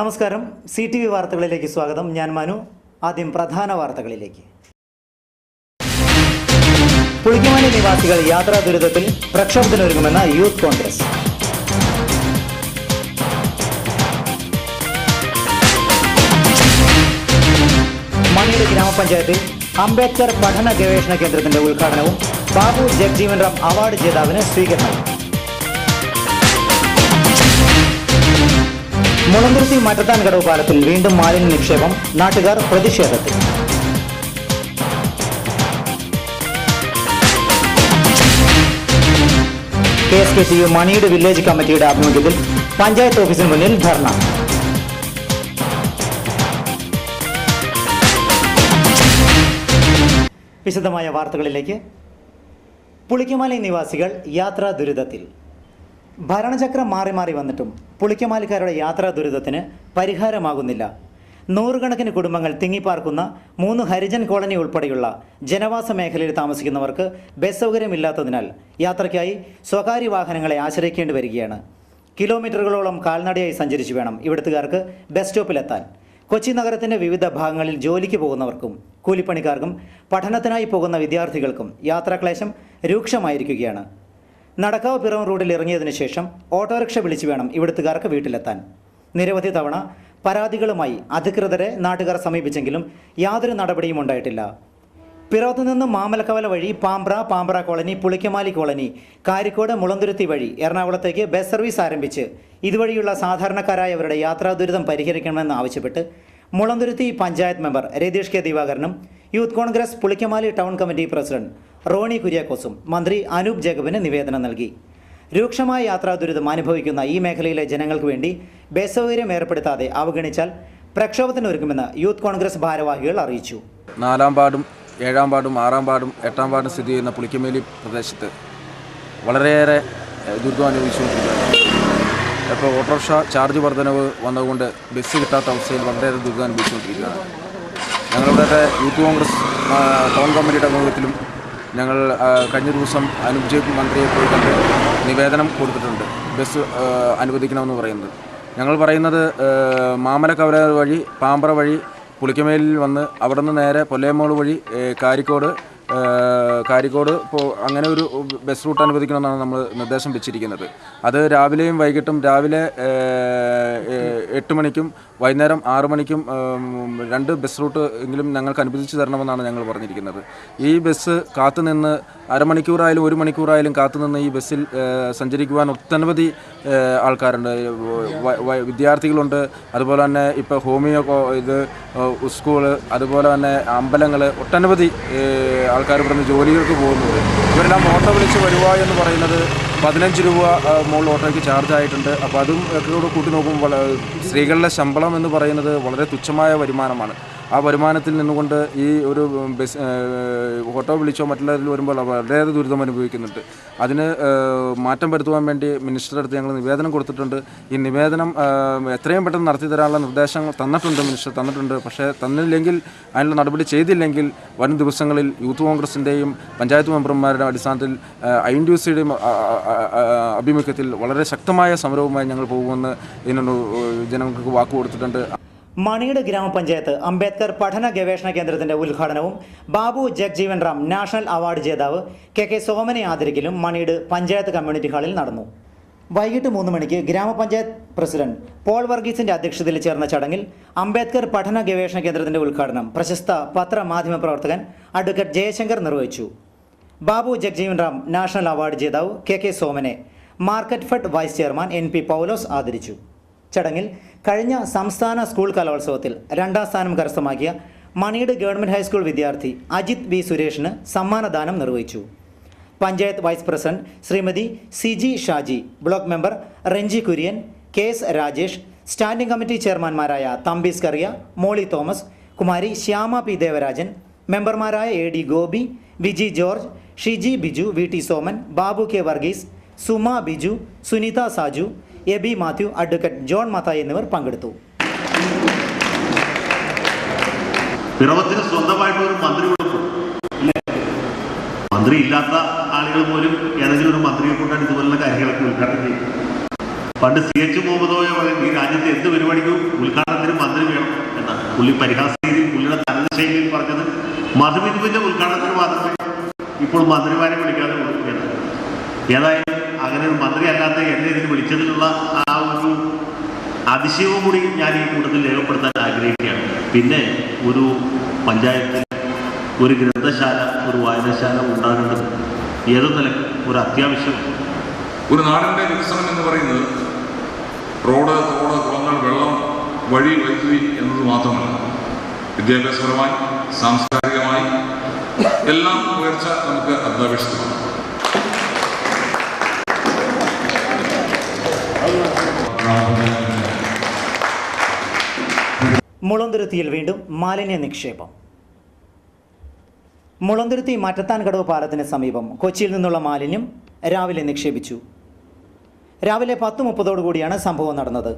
നമസ്കാരം, CTV വാർത്തകളിലേക്ക് സ്വാഗതം. ഞാൻ മനു. ആദ്യം പ്രധാന വാർത്തകളിലേക്ക്. പുളിക്കമാലി നിവാസികൾ യാത്രാ ദുരിതത്തിൽ പ്രക്ഷോഭത്തിനൊരുങ്ങുമെന്ന യൂത്ത് കോൺഗ്രസ്. മണിയൂർ ഗ്രാമപഞ്ചായത്തിൽ അംബേദ്കർ പഠന ഗവേഷണ കേന്ദ്രത്തിന്റെ ഉദ്ഘാടനവും ബാബു ജഗ്ജീവൻ റാം അവാർഡ് ജേതാവിന് സ്വീകരണവും. മുളന്തുരുത്തി മറ്റത്താൻകടവ് പാലത്തിൽ വീണ്ടും മാലിന്യ നിക്ഷേപം, നാട്ടുകാർ പ്രതിഷേധത്തിൽ. KSKTU മണിയൂർ വില്ലേജ് കമ്മിറ്റിയുടെ ആഭിമുഖ്യത്തിൽ പഞ്ചായത്ത് ഓഫീസിന് മുന്നിൽ ധർണ. വിശദമായ വാർത്തകളിലേക്ക്. പുളിക്കമാലി നിവാസികൾ യാത്രാ ദുരിതത്തിൽ. ഭരണചക്രം മാറി മാറി വന്നിട്ടും പുളിക്കമാലിക്കാരുടെ യാത്രാ ദുരിതത്തിന് പരിഹാരമാകുന്നില്ല. നൂറുകണക്കിന് കുടുംബങ്ങൾ തിങ്ങിപ്പാർക്കുന്ന 3 ഹരിജൻ കോളനി ഉൾപ്പെടെയുള്ള ജനവാസ മേഖലയിൽ താമസിക്കുന്നവർക്ക് ബസ് സൗകര്യമില്ലാത്തതിനാൽ യാത്രയ്ക്കായി സ്വകാര്യ വാഹനങ്ങളെ ആശ്രയിക്കേണ്ടി വരികയാണ്. കിലോമീറ്ററുകളോളം കാൽനടയായി സഞ്ചരിച്ചു വേണം ഇവിടുത്തുകാർക്ക് ബസ് സ്റ്റോപ്പിലെത്താൻ. കൊച്ചി നഗരത്തിൻ്റെ വിവിധ ഭാഗങ്ങളിൽ ജോലിക്ക് പോകുന്നവർക്കും കൂലിപ്പണിക്കാർക്കും പഠനത്തിനായി പോകുന്ന വിദ്യാർത്ഥികൾക്കും യാത്രാക്ലേശം രൂക്ഷമായിരിക്കുകയാണ്. നടക്കാവ് പിറവം റൂട്ടിൽ ഇറങ്ങിയതിനു ശേഷം ഓട്ടോറിക്ഷ വിളിച്ചു വേണം ഇവിടുത്തുകാർക്ക് വീട്ടിലെത്താൻ. നിരവധി തവണ പരാതികളുമായി അധികൃതരെ നാട്ടുകാർ സമീപിച്ചെങ്കിലും യാതൊരു നടപടിയും ഉണ്ടായിട്ടില്ല. പിറവത്തു നിന്ന് മാമലക്കവല വഴി പാമ്പ്ര കോളനി, പുളിക്കമാലി കോളനി, കാരിക്കോട്, മുളന്തുരുത്തി വഴി എറണാകുളത്തേക്ക് ബസ് സർവീസ് ആരംഭിച്ച് ഇതുവഴിയുള്ള സാധാരണക്കാരായവരുടെ യാത്രാ ദുരിതം പരിഹരിക്കണമെന്ന് ആവശ്യപ്പെട്ട് മുളന്തുരുത്തി പഞ്ചായത്ത് മെമ്പർ രതീഷ് കെ ദിവാകരനും Youth Congress Pulickamali town committee president Rony കുര്യാക്കോസും മന്ത്രി അനൂപ് ജേക്കബിന് നിവേദനം നൽകി. രൂക്ഷമായ യാത്രാ ദുരിതം അനുഭവിക്കുന്ന ഈ മേഖലയിലെ ജനങ്ങൾക്ക് വേണ്ടി ബസ് സൗകര്യം ഏർപ്പെടുത്താതെ അവഗണിച്ചാൽ പ്രക്ഷോഭത്തിനൊരുക്കുമെന്ന് യൂത്ത് കോൺഗ്രസ് ഭാരവാഹികൾ അറിയിച്ചു. 4-ാം വാർഡും 7-ാം വാർഡും 6-ാം വാർഡും 8-ാം വാർഡും സ്ഥിതി ചെയ്യുന്ന പുളിക്കമേലി പ്രദേശത്ത് വളരെയേറെ ദുരിതം അനുഭവിച്ചുകൊണ്ടിരിക്കുകയാണ്. ഇപ്പോൾ ഓട്ടോറിക്ഷ ചാർജ് വർധനവ് വന്നതുകൊണ്ട് ബസ് കിട്ടാത്ത അവസ്ഥയിൽ വളരെയേറെ ദുരിതം അനുഭവിച്ചുകൊണ്ടിരിക്കുകയാണ്. ഞങ്ങളുടെ യൂത്ത് കോൺഗ്രസ് ടൗൺ കമ്മിറ്റിയുടെ നേതൃത്വത്തിലും ഞങ്ങൾ കഴിഞ്ഞ ദിവസം അനൂപ് ജേക്കബ് മന്ത്രിയെ പോയി കണ്ട് നിവേദനം കൊടുത്തിട്ടുണ്ട്. ബസ് അനുവദിക്കണമെന്ന് പറയുന്നത്. ഞങ്ങൾ പറയുന്നത് മാമലക്കവല വഴി പാമ്പ്ര വഴി പുളിക്കമേലിൽ വന്ന് അവിടെ നിന്ന് നേരെ പൊല്ലേമോൾ വഴി കാരിക്കോട് ഇപ്പോൾ അങ്ങനെ ഒരു ബസ് റൂട്ട് അനുവദിക്കണമെന്നാണ് നമ്മൾ നിർദ്ദേശം വെച്ചിരിക്കുന്നത്. അത് രാവിലെയും വൈകിട്ടും, രാവിലെ 8 മണിക്കും വൈകുന്നേരം 6 മണിക്കും 2 ബസ് റൂട്ട് എങ്കിലും ഞങ്ങൾക്ക് അനുവദിച്ചു തരണമെന്നാണ് ഞങ്ങൾ പറഞ്ഞിരിക്കുന്നത്. ഈ ബസ് കാത്തുനിന്ന് അരമണിക്കൂറായാലും 1 മണിക്കൂറായാലും കാത്തുനിന്ന് ഈ ബസ്സിൽ സഞ്ചരിക്കുവാൻ ഒട്ടനവധി ആൾക്കാരുണ്ട്. വിദ്യാർത്ഥികളുണ്ട്, അതുപോലെ തന്നെ ഇപ്പോൾ ഹോമിയോ സ്കൂള്, അതുപോലെ തന്നെ അമ്പലങ്ങൾ, ഒട്ടനവധി ആൾക്കാർ ഇവിടുന്ന് ജോലികൾക്ക് പോകുന്നുണ്ട്. ഇവരെല്ലാം ഓട്ടോ വിളിച്ച് വരുക എന്ന് പറയുന്നത് 15 രൂപ മുകളിൽ ഓട്ടോയ്ക്ക് ചാർജ് ആയിട്ടുണ്ട്. അപ്പോൾ അതും ഒക്കെ കൂട്ടി നോക്കുമ്പോൾ സ്ത്രീകളുടെ ശമ്പളം എന്ന് പറയുന്നത് വളരെ തുച്ഛമായ വരുമാനമാണ്. ആ വരുമാനത്തിൽ നിന്നുകൊണ്ട് ഈ ഒരു ബസ് ഓട്ടോ വിളിച്ചോ മറ്റുള്ളതിൽ വരുമ്പോൾ വളരെയേറെ ദുരിതം അനുഭവിക്കുന്നുണ്ട്. അതിന് മാറ്റം വരുത്തുവാൻ വേണ്ടി മിനിസ്റ്ററുടെ അടുത്ത് ഞങ്ങൾ നിവേദനം കൊടുത്തിട്ടുണ്ട്. ഈ നിവേദനം എത്രയും പെട്ടെന്ന് നടത്തി തരാനുള്ള നിർദ്ദേശങ്ങൾ തന്നിട്ടുണ്ട്, മിനിസ്റ്റർ തന്നിട്ടുണ്ട്. പക്ഷേ തന്നില്ലെങ്കിൽ, അതിനുള്ള നടപടി ചെയ്തില്ലെങ്കിൽ വരും ദിവസങ്ങളിൽ യൂത്ത് കോൺഗ്രസിൻ്റെയും പഞ്ചായത്ത് മെമ്പർമാരുടെ അടിസ്ഥാനത്തിൽ INTUCയുടെയും ആഭിമുഖ്യത്തിൽ വളരെ ശക്തമായ സമരവുമായി ഞങ്ങൾ പോകുമെന്ന് ഇതിനൊരു ജനങ്ങൾക്ക് വാക്ക് കൊടുത്തിട്ടുണ്ട്. മണിയൂർ ഗ്രാമപഞ്ചായത്ത് അംബേദ്കർ പഠന ഗവേഷണ കേന്ദ്രത്തിന്റെ ഉദ്ഘാടനവും ബാബു ജഗ്ജീവൻ റാം നാഷണൽ അവാർഡ് ജേതാവ് KK സോമനെ ആദരിക്കലും മണിയൂർ പഞ്ചായത്ത് കമ്മ്യൂണിറ്റി ഹാളിൽ നടന്നു. വൈകിട്ട് 3 മണിക്ക് ഗ്രാമപഞ്ചായത്ത് പ്രസിഡന്റ് പോൾ വർഗീസിന്റെ അധ്യക്ഷതയിൽ ചേർന്ന ചടങ്ങിൽ അംബേദ്കർ പഠന ഗവേഷണ കേന്ദ്രത്തിന്റെ ഉദ്ഘാടനം പ്രശസ്ത പത്രമാധ്യമ പ്രവർത്തകൻ അഡ്വക്കേറ്റ് ജയശങ്കർ നിർവഹിച്ചു. ബാബു ജഗ്ജീവൻ റാം നാഷണൽ അവാർഡ് ജേതാവ് KK സോമനെ market fed vice chairman NP Paulose ആദരിച്ചു. ചടങ്ങിൽ കഴിഞ്ഞ സംസ്ഥാന സ്കൂൾ കലോത്സവത്തിൽ 2ാം സ്ഥാനം കരസ്ഥമാക്കിയ മണിയൂർ ഗവൺമെൻറ് ഹൈസ്കൂൾ വിദ്യാർത്ഥി അജിത് B സുരേഷിന് സമ്മാനദാനം നിർവഹിച്ചു. Panchayat vice president Srimathi CG Shaji, block member Renji Kurian, KS Rajesh, standing committee ചെയർമാൻമാരായ തമ്പീസ് കറിയ, മോളി തോമസ്, കുമാരി ശ്യാമ P ദേവരാജൻ, മെമ്പർമാരായ AD Gopi, Viji George, Shiji Biju, VT Soman, Babu K Varghese, Suma Biju, Sunitha Saju, Eby Mathew, advocate John Mathai എന്നിവർ പങ്കെടുത്തു. പിറവത്തിന് സ്വന്തമായിട്ട് ഒരു മന്ത്രി കൊടുക്കും. മന്ത്രി ഇല്ലാത്ത ആളുകൾ പോലും ഏതെങ്കിലും ഒരു മന്ത്രിയെ കൊണ്ടാണ് ഇതുപോലുള്ള കാര്യങ്ങളൊക്കെ ഉദ്ഘാടനം ചെയ്യും. പണ്ട് CH മുഹമ്മദ് കോയ പറയും, ഈ രാജ്യത്ത് എന്ത് പരിപാടിക്കും ഉദ്ഘാടനത്തിന് മന്ത്രി വേണം എന്നാണ്. പുള്ളി പരിഹാസ രീതിയിൽ, പുള്ളിയുടെ തനത് ശൈലിയിൽ പറഞ്ഞത് മധുവിധുവിന്റെ ഉദ്ഘാടനത്തിന് മാത്രമേ ഇപ്പോൾ മന്ത്രിമാരെ വിളിക്കാതെ കൊടുക്കുകയാണ്. ഏതായാലും അങ്ങനെ ഒരു മന്ത്രി അല്ലാത്ത എന്നെ ഇതിന് വിളിച്ചതിലുള്ള ആ ഒരു അതിശയവും കൂടി ഞാൻ ഈ കൂട്ടത്തിൽ രേഖപ്പെടുത്താൻ ആഗ്രഹിക്കുകയാണ്. പിന്നെ ഒരു പഞ്ചായത്തിൽ ഒരു ഗ്രന്ഥശാല, ഒരു വായനശാല ഉണ്ടാകേണ്ടത് ഏത് നിലയ്ക്ക് ഒരു അത്യാവശ്യമാണ്. ഒരു നാടിൻ്റെ വികസനം എന്ന് പറയുന്നത് റോഡ്, തോട്, കുളങ്ങൾ, വെള്ളം, വഴി, വൈദ്യുതി എന്നത് മാത്രമല്ല. വിദ്യാഭ്യാസപരമായി, സാംസ്കാരികമായി എല്ലാം ഉയർച്ച നമുക്ക് അത്യാവശ്യമാണ്. മുളന്തുരുത്തിയിൽ വീണ്ടും മാലിന്യ നിക്ഷേപം. മുളന്തുരുത്തി മറ്റത്താൻകടവ് പാലത്തിന് സമീപം കൊച്ചിയിൽ നിന്നുള്ള മാലിന്യം രാവിലെ നിക്ഷേപിച്ചു. രാവിലെ 10:30 സംഭവം നടന്നത്.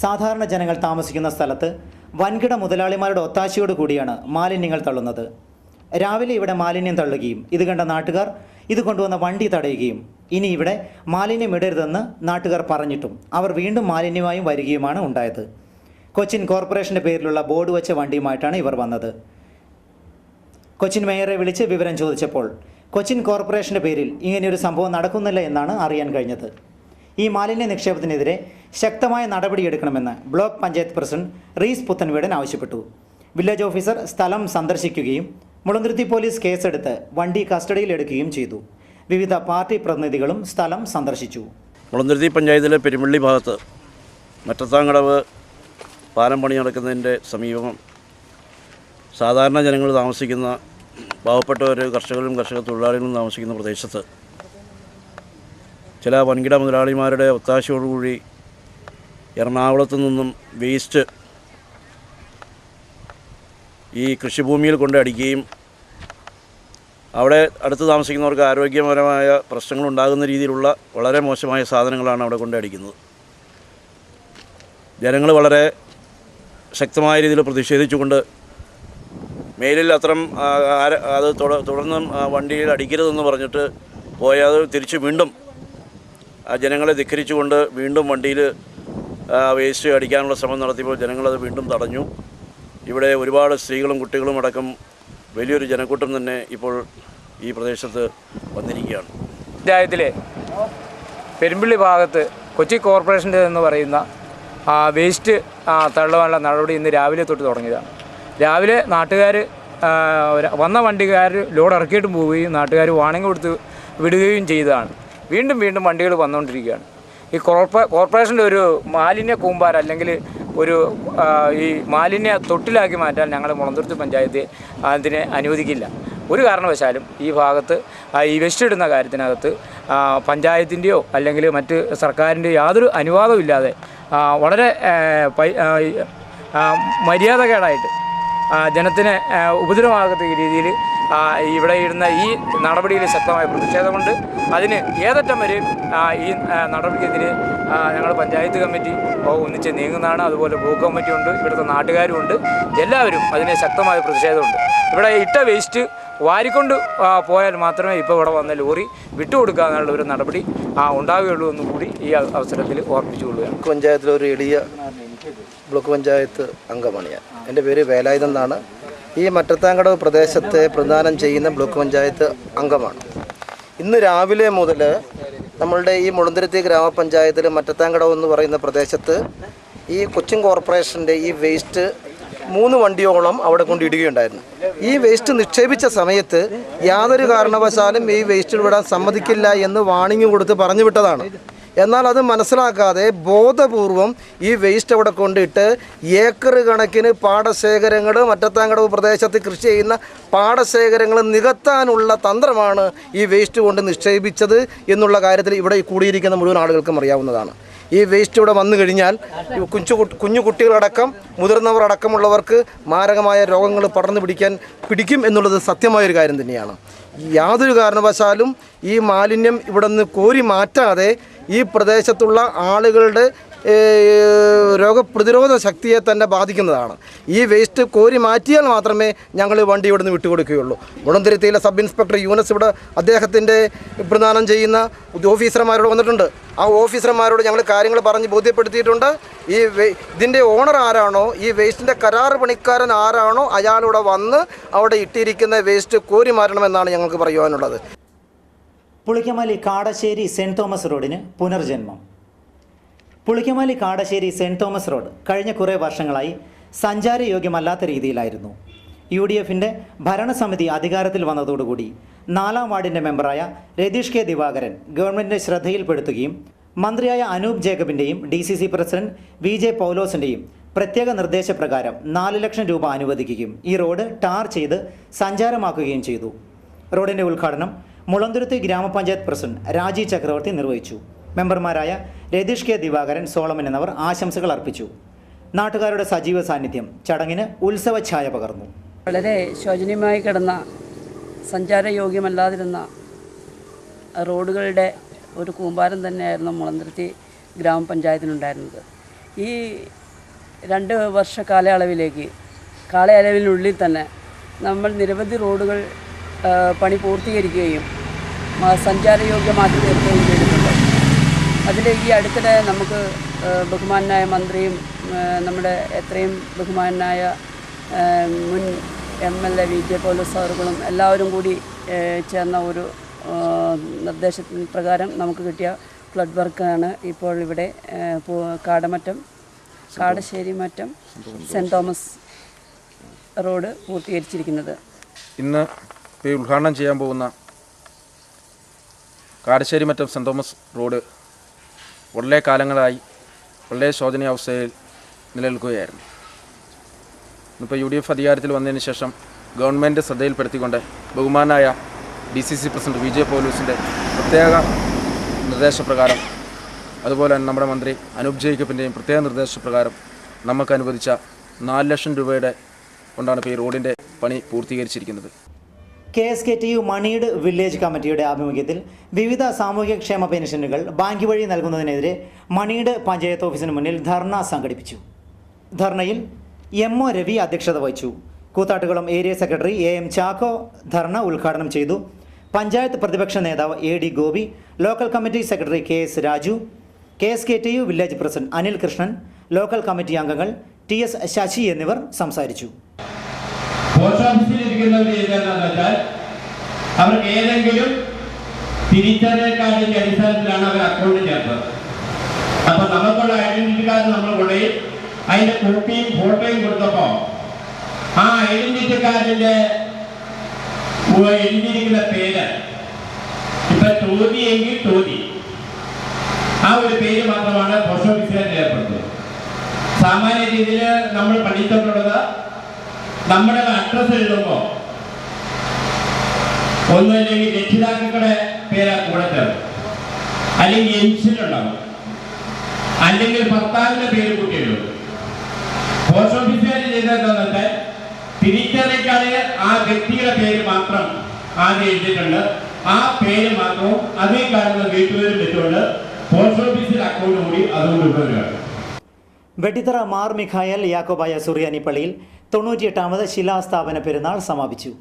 സാധാരണ ജനങ്ങൾ താമസിക്കുന്ന സ്ഥലത്ത് വൻകിട മുതലാളിമാരുടെ ഒത്താശയോട് കൂടിയാണ് മാലിന്യങ്ങൾ തള്ളുന്നത്. രാവിലെ ഇവിടെ മാലിന്യം തള്ളുകയും ഇത് കണ്ട നാട്ടുകാർ ഇത് കൊണ്ടുവന്ന വണ്ടി തടയുകയും ഇനി ഇവിടെ മാലിന്യം ഇടരുതെന്ന് നാട്ടുകാർ പറഞ്ഞിട്ടും അവർ വീണ്ടും മാലിന്യമായും വരികയുമാണ് ഉണ്ടായത്. കൊച്ചിൻ കോർപ്പറേഷൻ്റെ പേരിലുള്ള ബോർഡ് വെച്ച വണ്ടിയുമായിട്ടാണ് ഇവർ വന്നത്. കൊച്ചിൻ മേയറെ വിളിച്ച് വിവരം ചോദിച്ചപ്പോൾ കൊച്ചിൻ കോർപ്പറേഷൻ്റെ പേരിൽ ഇങ്ങനെയൊരു സംഭവം നടക്കുന്നില്ല എന്നാണ് അറിയാൻ കഴിഞ്ഞത്. ഈ മാലിന്യ നിക്ഷേപത്തിനെതിരെ ശക്തമായ നടപടിയെടുക്കണമെന്ന് ബ്ലോക്ക് പഞ്ചായത്ത് പ്രസിഡന്റ് റീസ് പുത്തൻവീടൻ ആവശ്യപ്പെട്ടു. വില്ലേജ് ഓഫീസർ സ്ഥലം സന്ദർശിക്കുകയും മുളന്തുരുത്തി പോലീസ് കേസെടുത്ത് വണ്ടി കസ്റ്റഡിയിലെടുക്കുകയും ചെയ്തു. വിവിധ പാർട്ടി പ്രതിനിധികളും സ്ഥലം സന്ദർശിച്ചു. മുളന്തുരുത്തി പഞ്ചായത്തിലെ പെരുമ്പള്ളി ഭാഗത്ത് മറ്റത്താൻകടവ് പാലം പണി നടക്കുന്നതിൻ്റെ സമീപം സാധാരണ ജനങ്ങൾ താമസിക്കുന്ന, പാവപ്പെട്ടവർ, കർഷകരും കർഷക തൊഴിലാളികളും താമസിക്കുന്ന പ്രദേശത്ത് ചില വൻകിട മുതലാളിമാരുടെ ഒത്താശയോടുകൂടി എറണാകുളത്തു നിന്നും വേസ്റ്റ് ഈ കൃഷിഭൂമിയിൽ കൊണ്ട് അടിക്കുകയും അവിടെ അടുത്ത് താമസിക്കുന്നവർക്ക് ആരോഗ്യപരമായ പ്രശ്നങ്ങളുണ്ടാകുന്ന രീതിയിലുള്ള വളരെ മോശമായ സാധനങ്ങളാണ് അവിടെ കൊണ്ട് അടിക്കുന്നത്. ജനങ്ങൾ വളരെ ശക്തമായ രീതിയിൽ പ്രതിഷേധിച്ചുകൊണ്ട് മേലിൽ അത്തരം അത് തുടർന്നും വണ്ടിയിൽ അടിക്കരുതെന്ന് പറഞ്ഞിട്ട് പോയത് തിരിച്ച് വീണ്ടും ജനങ്ങളെ ധിക്കരിച്ചുകൊണ്ട് വീണ്ടും വണ്ടിയിൽ വേസ്റ്റ് അടിക്കാനുള്ള ശ്രമം നടത്തിയപ്പോൾ ജനങ്ങളത് വീണ്ടും തടഞ്ഞു. ഇവിടെ ഒരുപാട് സ്ത്രീകളും കുട്ടികളും അടക്കം വലിയൊരു ജനക്കൂട്ടം തന്നെ ഇപ്പോൾ ഈ പ്രദേശത്ത് വന്നിരിക്കുകയാണ്. പഞ്ചായത്തിലെ പെരുമ്പള്ളി ഭാഗത്ത് കൊച്ചി കോർപ്പറേഷൻ്റെ എന്ന് പറയുന്ന വേസ്റ്റ് തള്ളുവാനുള്ള നടപടി ഇന്ന് രാവിലെ തൊട്ട് തുടങ്ങിയതാണ്. രാവിലെ നാട്ടുകാർ വന്ന വണ്ടിക്കാർ ലോഡ് ഇറക്കിയിട്ടും പോവുകയും നാട്ടുകാർ വാണിംഗ് കൊടുത്ത് വിടുകയും ചെയ്തതാണ്. വീണ്ടും വീണ്ടും വണ്ടികൾ വന്നുകൊണ്ടിരിക്കുകയാണ്. ഈ കോർപ്പറേഷൻ്റെ ഒരു മാലിന്യ കൂമ്പാരം അല്ലെങ്കിൽ ഒരു ഈ മാലിന്യ തൊട്ടിലാക്കി മാറ്റാൻ ഞങ്ങൾ മുളന്തുരുത്തി പഞ്ചായത്ത് അതിനെ അനുവദിക്കില്ല. ഒരു കാരണവശാലും ഈ ഭാഗത്ത് ഈ വേസ്റ്റ് ഇടുന്ന കാര്യത്തിനകത്ത് പഞ്ചായത്തിൻ്റെയോ അല്ലെങ്കിൽ മറ്റ് സർക്കാരിൻ്റെയോ യാതൊരു അനുവാദവും ഇല്ലാതെ വളരെ മര്യാദകേടായിട്ട് ജനത്തിന് ഉപദ്രവമാകത്തക്ക രീതിയിൽ ഇവിടെ ഇടുന്ന ഈ നടപടിയിൽ ശക്തമായ പ്രതിഷേധമുണ്ട്. അതിന് ഏതറ്റം വരെ ഈ നടപടിക്കെതിരെ ഞങ്ങൾ പഞ്ചായത്ത് കമ്മിറ്റി ഒന്നിച്ച് നീങ്ങുന്നതാണ്. അതുപോലെ ബ്ലോക്ക് കമ്മിറ്റിയുണ്ട്, ഇവിടുത്തെ നാട്ടുകാരുമുണ്ട്, എല്ലാവരും അതിന് ശക്തമായ പ്രതിഷേധമുണ്ട്. ഇവിടെ ഇട്ട വേസ്റ്റ് വാരിക്കൊണ്ട് പോയാൽ മാത്രമേ ഇപ്പോൾ ഇവിടെ വന്ന ലോറി വിട്ടുകൊടുക്കാനുള്ള ഒരു നടപടി ഉണ്ടാവുകയുള്ളൂ എന്നും കൂടി ഈ അവസരത്തിൽ ഓർമ്മിച്ചുകൊള്ളുകയാണ്. പഞ്ചായത്തിലെ ഒരു എളിയ ബ്ലോക്ക് പഞ്ചായത്ത് അംഗമാണ് ഞാൻ. എൻ്റെ പേര് വേലായുധൻ എന്നാണ്. ഈ മറ്റത്താൻകടവ് പ്രദേശത്തെ പ്രദാനം ചെയ്യുന്ന ബ്ലോക്ക് പഞ്ചായത്ത് അംഗമാണ്. ഇന്ന് രാവിലെ മുതൽ നമ്മളുടെ ഈ മുളന്തുരുത്തി ഗ്രാമപഞ്ചായത്തിൽ മറ്റത്താൻകടവ് എന്ന് പറയുന്ന പ്രദേശത്ത് ഈ കൊച്ചിൻ കോർപ്പറേഷൻ്റെ ഈ വേസ്റ്റ് 3 വണ്ടിയോളം അവിടെ കൊണ്ടിടുകയുണ്ടായിരുന്നു. ഈ വേസ്റ്റ് നിക്ഷേപിച്ച സമയത്ത് യാതൊരു കാരണവശാലും ഈ വേസ്റ്റ് വിടാൻ സമ്മതിക്കില്ല എന്ന് വാണിംഗ് കൊടുത്ത് പറഞ്ഞു വിട്ടതാണ്. എന്നാൽ അത് മനസ്സിലാക്കാതെ ബോധപൂർവം ഈ വേസ്റ്റ് അവിടെ കൊണ്ടിട്ട് ഏക്കർ കണക്കിന് പാടശേഖരങ്ങൾ, മറ്റത്താൻകടവ് പ്രദേശത്ത് കൃഷി ചെയ്യുന്ന പാടശേഖരങ്ങൾ നികത്താനുള്ള തന്ത്രമാണ് ഈ വേസ്റ്റ് കൊണ്ട് നിക്ഷേപിച്ചത് എന്നുള്ള കാര്യത്തിൽ ഇവിടെ കൂടിയിരിക്കുന്ന മുഴുവൻ ആളുകൾക്കും അറിയാവുന്നതാണ്. ഈ വേസ്റ്റ് ഇവിടെ വന്നു കഴിഞ്ഞാൽ കുഞ്ഞു കുട്ടികളടക്കം മുതിർന്നവർ അടക്കമുള്ളവർക്ക് മാരകമായ രോഗങ്ങൾ പടർന്നു പിടിക്കും എന്നുള്ളത് സത്യമായൊരു കാര്യം തന്നെയാണ്. യാതൊരു കാരണവശാലും ഈ മാലിന്യം ഇവിടെ നിന്ന് കോരി മാറ്റാതെ ഈ പ്രദേശത്തുള്ള ആളുകളുടെ രോഗപ്രതിരോധ ശക്തിയെ തന്നെ ബാധിക്കുന്നതാണ്. ഈ വേസ്റ്റ് കോരി മാറ്റിയാൽ മാത്രമേ ഞങ്ങൾ വണ്ടി ഇവിടുന്ന് വിട്ടുകൊടുക്കുകയുള്ളൂ. മുളന്തുരുത്തിയിലെ സബ് ഇൻസ്പെക്ടർ യൂനസ് ഇവിടെ അദ്ദേഹത്തിൻ്റെ പ്രദാനം ചെയ്യുന്ന ഓഫീസർമാരോട് വന്നിട്ടുണ്ട്. ആ ഓഫീസർമാരോട് ഞങ്ങൾ കാര്യങ്ങൾ പറഞ്ഞ് ബോധ്യപ്പെടുത്തിയിട്ടുണ്ട്. ഇതിൻ്റെ ഓണർ ആരാണോ, ഈ വേസ്റ്റിൻ്റെ കരാർ പണിക്കാരൻ ആരാണോ, അയാളൂടെ വന്ന് അവിടെ ഇട്ടിരിക്കുന്ന വേസ്റ്റ് കോരി മാറ്റണമെന്നാണ് ഞങ്ങൾക്ക് പറയുവാനുള്ളത്. പുളിക്കമാലി കാടശ്ശേരി സെൻറ് തോമസ് റോഡിന് പുനർജന്മം. Pulikkamali Kadassery cent Thomas road കഴിഞ്ഞ കുറേ വർഷങ്ങളായി സഞ്ചാരയോഗ്യമല്ലാത്ത രീതിയിലായിരുന്നു. UDFിൻ്റെ ഭരണസമിതി അധികാരത്തിൽ വന്നതോടുകൂടി 4-ാം വാർഡിൻ്റെ മെമ്പറായ രതീഷ് കെ ദിവാകരൻ ഗവൺമെൻറ്റിൻ്റെ ശ്രദ്ധയിൽപ്പെടുത്തുകയും മന്ത്രിയായ അനൂപ് ജേക്കബിൻ്റെയും DCC പ്രസിഡന്റ് VJ പൗലോസിൻ്റെയും പ്രത്യേക നിർദ്ദേശപ്രകാരം 4 ലക്ഷം രൂപ അനുവദിക്കുകയും ഈ റോഡ് ടാർ ചെയ്ത് സഞ്ചാരമാക്കുകയും ചെയ്തു. റോഡിൻ്റെ ഉദ്ഘാടനം മുളന്തുരുത്തി ഗ്രാമപഞ്ചായത്ത് പ്രസിഡന്റ് രാജി ചക്രവർത്തി നിർവഹിച്ചു. മെമ്പർമാരായ രതീഷ് കെ ദിവാകരൻ, സോളമൻ എന്നിവർ ആശംസകൾ അർപ്പിച്ചു. നാട്ടുകാരുടെ സജീവ സാന്നിധ്യം ചടങ്ങിന് ഉത്സവ ഛായ പകർന്നു. വളരെ ശോചനീയമായി കിടന്ന സഞ്ചാരയോഗ്യമല്ലാതിരുന്ന റോഡുകളുടെ ഒരു കൂമ്പാരം തന്നെയായിരുന്നു മുളന്തുരുത്തി ഗ്രാമപഞ്ചായത്തിനുണ്ടായിരുന്നത്. ഈ 2 വർഷ കാലയളവിനുള്ളിൽ തന്നെ നമ്മൾ നിരവധി റോഡുകൾ പണി പൂർത്തീകരിക്കുകയും സഞ്ചാരയോഗ്യമാക്കി തീർക്കുകയും ചെയ്തിട്ടുണ്ട്. അതിൽ ഈ അടുത്തിടെ നമുക്ക് ബഹുമാനായ മന്ത്രിയും നമ്മുടെ എത്രയും ബഹുമാനായ മുൻ MLA VJ പൗലോസ് സാറുകളും എല്ലാവരും കൂടി ചേർന്ന ഒരു നിർദ്ദേശത്തിന് പ്രകാരം നമുക്ക് കിട്ടിയ ഫ്ലഡ് വർക്കാണ് ഇപ്പോൾ ഇവിടെ Kadassery Mattam cent Thomas road പൂർത്തീകരിച്ചിരിക്കുന്നത്. ഇന്ന് ഉദ്ഘാടനം ചെയ്യാൻ പോകുന്ന Kadassery Mattam cent Thomas road വളരെ കാലങ്ങളായി വളരെ ശോചനീയാവസ്ഥയിൽ നിലനിൽക്കുകയായിരുന്നു. ഇന്നിപ്പോൾ UDF അധികാരത്തിൽ വന്നതിന് ശേഷം ഗവൺമെൻറ് ശ്രദ്ധയിൽപ്പെടുത്തിക്കൊണ്ട് ബഹുമാനായ DCC പ്രസിഡന്റ് VJ പൗലോസിൻ്റെ പ്രത്യേക നിർദ്ദേശപ്രകാരം, അതുപോലെ തന്നെ നമ്മുടെ മന്ത്രി അനൂപ് ജേക്കബിൻ്റെയും പ്രത്യേക നിർദ്ദേശപ്രകാരം നമുക്ക് അനുവദിച്ച 4 ലക്ഷം രൂപയുടെ കൊണ്ടാണ് ഇപ്പോൾ ഈ റോഡിൻ്റെ പണി പൂർത്തീകരിച്ചിരിക്കുന്നത്. KSKTU മണീട് വില്ലേജ് കമ്മിറ്റിയുടെ ആഭിമുഖ്യത്തിൽ വിവിധ സാമൂഹ്യക്ഷേമ പെൻഷനുകൾ ബാങ്ക് വഴി നൽകുന്നതിനെതിരെ മണീട് പഞ്ചായത്ത് ഓഫീസിന് മുന്നിൽ ധർണ സംഘടിപ്പിച്ചു. ധർണയിൽ MO രവി അധ്യക്ഷത വഹിച്ചു. Koothattukulam area secretary AM Chacko dharna ഉദ്ഘാടനം ചെയ്തു. പഞ്ചായത്ത് പ്രതിപക്ഷ നേതാവ് AD Gopi, local committee secretary KS Raju, KSKTU village president Anil Krishnan, local committee അംഗങ്ങൾ TS ശശി എന്നിവർ സംസാരിച്ചു. പോസ്റ്റ് ഓഫീസിലിരിക്കുന്നവർ ചെയ്തതെന്ന് വെച്ചാൽ അവർക്ക് ഏതെങ്കിലും തിരിച്ചറിയൽ കാർഡിന്റെ അടിസ്ഥാനത്തിലാണ് അവർ അക്കൗണ്ട് ചേർത്തത്. അപ്പൊ നമുക്കുള്ള ഐഡന്റിറ്റി കാർഡ് നമ്മൾ കൊണ്ടുപോയി അതിന്റെ കോപ്പിയും ഫോട്ടോയും കൊടുത്തപ്പോ ആ ഐഡന്റിറ്റി കാർഡിന്റെ എഴുതിയിരിക്കുന്ന പേര് ഇപ്പൊ ചോദ്യമെങ്കിൽ ചോദ്യം, ആ ഒരു പേര് മാത്രമാണ് പോസ്റ്റ് ഓഫീസുകാർ രേഖപ്പെടുത്തുന്നത്. സാമാന്യ രീതിയിൽ നമ്മൾ പഠിച്ചിട്ടുള്ളത് നമ്മുടെ അഡ്രസ് എഴുതുമ്പോൾ ഒന്നല്ലെങ്കിൽ രക്ഷിതാക്കളുടെ പേര് കൂടെ ചേർക്കും, അല്ലെങ്കിൽ എൻസിലുണ്ടാവും, അല്ലെങ്കിൽ ഭർത്താവിന്റെ പേര് കൂട്ടി എഴുതും. പോസ്റ്റ് ഓഫീസുകാർ ചെയ്തതെന്ന് വെച്ചാൽ തിരിച്ചറിയിക്കാതെ ആ വ്യക്തിയുടെ പേര് മാത്രം ആദ്യം എഴുതിയിട്ടുണ്ട്. ആ പേര് മാത്രവും അതേ കാണുന്ന വീട്ടുപേരും വെച്ചുകൊണ്ട് പോസ്റ്റ് ഓഫീസിൽ അക്കൗണ്ട് കൂടി അതുകൊണ്ട് ഉപയോഗിക്കുകയാണ്. വെട്ടിത്തറ മാർ മിഖായൽ യാക്കോബായ സുറിയാനി പള്ളിയിൽ 98ാമത് ശിലാസ്ഥാപന പെരുന്നാൾ സമാപിച്ചു.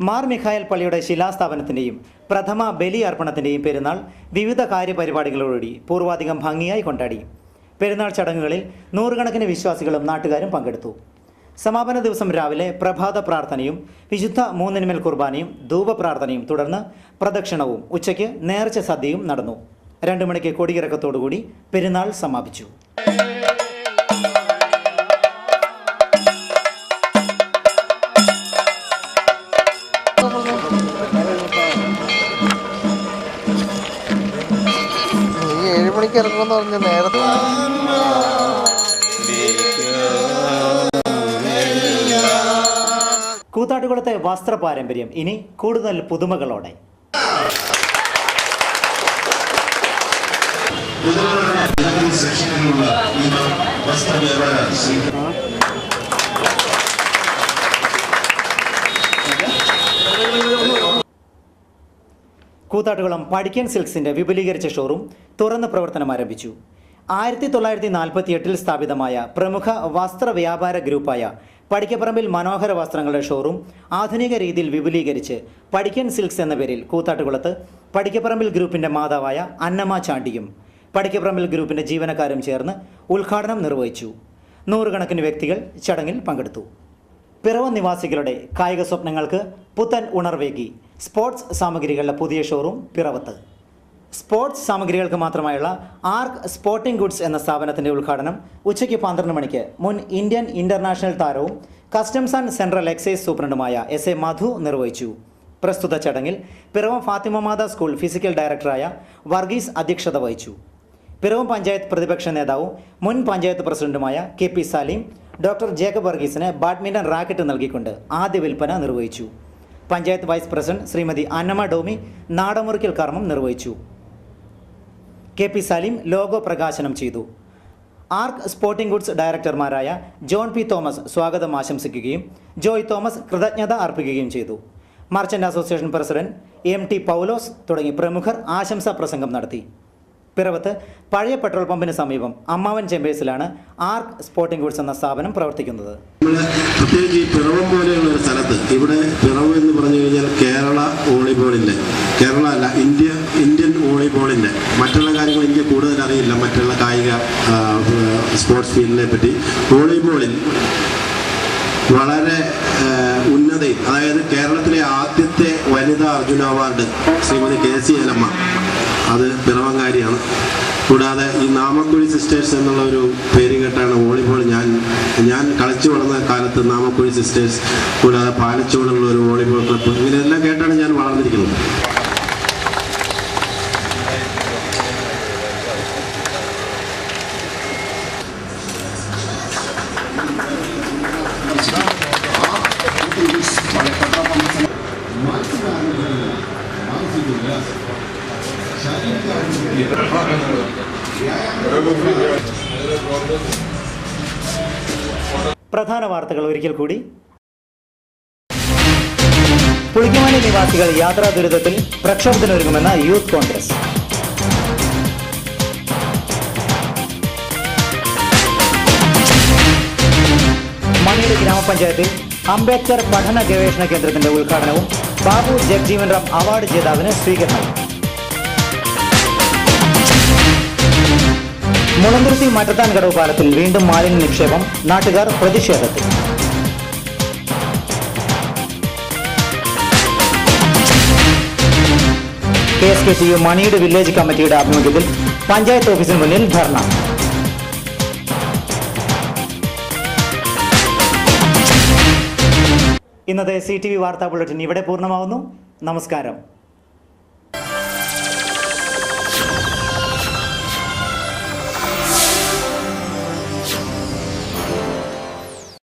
മാർ മിഖായൽ പള്ളിയുടെ ശിലാസ്ഥാപനത്തിൻ്റെയും പ്രഥമ ബലി അർപ്പണത്തിൻ്റെയും പെരുന്നാൾ വിവിധ കാര്യപരിപാടികളോടുകൂടി പൂർവാധികം ഭംഗിയായി കൊണ്ടാടി. പെരുന്നാൾ ചടങ്ങുകളിൽ നൂറുകണക്കിന് വിശ്വാസികളും നാട്ടുകാരും പങ്കെടുത്തു. സമാപന ദിവസം രാവിലെ പ്രഭാത പ്രാർത്ഥനയും വിശുദ്ധ മൂന്നിന്മേൽ കുർബാനയും ധൂപപ്രാർത്ഥനയും തുടർന്ന് പ്രദക്ഷിണവും ഉച്ചയ്ക്ക് നേർച്ച സദ്യയും നടന്നു. 2 മണിക്ക് കൊടിയിറക്കത്തോടുകൂടി പെരുന്നാൾ സമാപിച്ചു. ഇറങ്ങുമെന്ന് പറഞ്ഞ് നേരത്തെ കൂത്താട്ടുകുളത്തെ വസ്ത്ര പാരമ്പര്യം ഇനി കൂടുതൽ പുതുമകളോടെ. കൂത്താട്ടുകുളം പടിക്കൻ സിൽക്സിന്റെ വിപുലീകരിച്ച ഷോറൂം തുറന്ന് പ്രവർത്തനം ആരംഭിച്ചു. 1948 സ്ഥാപിതമായ പ്രമുഖ വസ്ത്ര വ്യാപാര ഗ്രൂപ്പായ പടിക്കപ്പറമ്പിൽ മനോഹര വസ്ത്രങ്ങളുടെ ഷോറൂം ആധുനിക രീതിയിൽ വിപുലീകരിച്ച് പടിക്കൻ സിൽക്സ് എന്ന പേരിൽ കൂത്താട്ടുകുളത്ത് പടിക്കപ്പറമ്പിൽ ഗ്രൂപ്പിന്റെ മാതാവായ അന്നമ്മ ചാണ്ടിയും പടിക്കപ്പറമ്പിൽ ഗ്രൂപ്പിന്റെ ജീവനക്കാരും ചേർന്ന് ഉദ്ഘാടനം നിർവഹിച്ചു. 100 കണക്കിന് വ്യക്തികൾ ചടങ്ങിൽ പങ്കെടുത്തു. പിറവം നിവാസികളുടെ കായിക സ്വപ്നങ്ങൾക്ക് പുത്തൻ ഉണർവേകി സ്പോർട്സ് സാമഗ്രികളുടെ പുതിയ ഷോറൂം പിറവത്ത്. സ്പോർട്സ് സാമഗ്രികൾക്ക് മാത്രമായുള്ള ആർക്ക് സ്പോർട്ടിംഗ് ഗുഡ്സ് എന്ന സ്ഥാപനത്തിൻ്റെ ഉദ്ഘാടനം ഉച്ചയ്ക്ക് 12 മണിക്ക് മുൻ ഇന്ത്യൻ ഇന്റർനാഷണൽ താരവും കസ്റ്റംസ് ആൻഡ് സെൻട്രൽ എക്സൈസ് സൂപ്രണ്ടുമായ SA മധു നിർവഹിച്ചു. പ്രസ്തുത ചടങ്ങിൽ പിറവം ഫാത്തിമ മാതാ സ്കൂൾ ഫിസിക്കൽ ഡയറക്ടറായ വർഗീസ് അധ്യക്ഷത വഹിച്ചു. പിറവം പഞ്ചായത്ത് പ്രതിപക്ഷ നേതാവും മുൻ പഞ്ചായത്ത് പ്രസിഡന്റുമായ KP സലീം ഡോക്ടർ ജേക്കബ് വർഗീസിന് ബാഡ്മിൻ്റൺ റാക്കറ്റ് നൽകിക്കൊണ്ട് ആദ്യ വിൽപ്പന നിർവഹിച്ചു. പഞ്ചായത്ത് വൈസ് പ്രസിഡന്റ് ശ്രീമതി അന്നമ്മ ഡോമി നാടമുറിക്കൽ കർമ്മം നിർവഹിച്ചു. KP സലീം ലോഗോ പ്രകാശനം ചെയ്തു. ആർക്ക് സ്പോർട്ടിംഗ് ഗുഡ്സ് ഡയറക്ടർമാരായ ജോൺ P തോമസ് സ്വാഗതം ആശംസിക്കുകയും ജോയ് തോമസ് കൃതജ്ഞത അർപ്പിക്കുകയും ചെയ്തു. Merchant association president MT Paulose തുടങ്ങി പ്രമുഖർ ആശംസാ പ്രസംഗം നടത്തി. പിറവത്ത് പഴയ പെട്രോൾ പമ്പിന് സമീപം അമ്മാവൻ ചേമ്പേഴ്സിലാണ് ആർക്ക് സ്പോർട്ടിംഗ് ഗുഡ്സ് എന്ന സ്ഥാപനം പ്രവർത്തിക്കുന്നത്. പ്രത്യേകിച്ച് ഈ പിറവം പോലെയുള്ള ഒരു സ്ഥലത്ത് ഇവിടെ പിറവ് എന്ന് പറഞ്ഞു കഴിഞ്ഞാൽ കേരള വോളിബോളിൻ്റെ കേരള അല്ല ഇന്ത്യൻ വോളിബോളിൻ്റെ മറ്റുള്ള കാര്യങ്ങൾ എനിക്ക് കൂടുതൽ അറിയില്ല. മറ്റുള്ള കായിക സ്പോർട്സ് ഫീൽഡിനെ പറ്റി വോളിബോളിൽ വളരെ ഉന്നതയിൽ, അതായത് കേരളത്തിലെ ആദ്യത്തെ വനിതാ അർജുന അവാർഡ് ശ്രീമതി KC ഏലമ്മ, അത് പിറവങ്കാരിയാണ്. കൂടാതെ ഈ നാമക്കുഴി സിസ്റ്റേഴ്സ് എന്നുള്ള ഒരു പേര് കേട്ടാണ് വോളിബോൾ ഞാൻ കളിച്ചു വളർന്ന കാലത്ത് നാമക്കുഴി സിസ്റ്റേഴ്സ്, കൂടാതെ പാലച്ചോടുള്ള ഒരു വോളിബോൾ ക്ലബ്ബ്, ഇങ്ങനെയെല്ലാം കേട്ടാണ് ഞാൻ വളർന്നിരിക്കുന്നത്. പ്രധാന വാർത്തകൾ ഒരിക്കൽ കൂടി. പുളിക്കമാലി നിവാസികൾ യാത്രാ ദുരിതത്തിൽ പ്രക്ഷോഭത്തിനൊരുങ്ങുമെന്ന യൂത്ത് കോൺഗ്രസ്. മണിയൂർ ഗ്രാമപഞ്ചായത്തിൽ അംബേദ്കർ പഠന ഗവേഷണ കേന്ദ്രത്തിന്റെ ഉദ്ഘാടനവും ബാബു ജഗ്ജീവൻ റാം അവാർഡ് ജേതാവിന് സ്വീകരണവും. മുളന്തുരുത്തി മറ്റത്താൻകടവ് പാലത്തിൽ വീണ്ടും മാലിന്യ നിക്ഷേപം, നാട്ടുകാർ പ്രതിഷേധത്തിൽ. KSKTU മണിയുടെ വില്ലേജ് കമ്മിറ്റിയുടെ ആഭിമുഖ്യത്തിൽ പഞ്ചായത്ത് ഓഫീസിന് മുന്നിൽ ധർണ. ഇന്നത്തെ CTV വാർത്താ ബുള്ളറ്റിൻ ഇവിടെ പൂർണ്ണമാവുന്നു. നമസ്കാരം.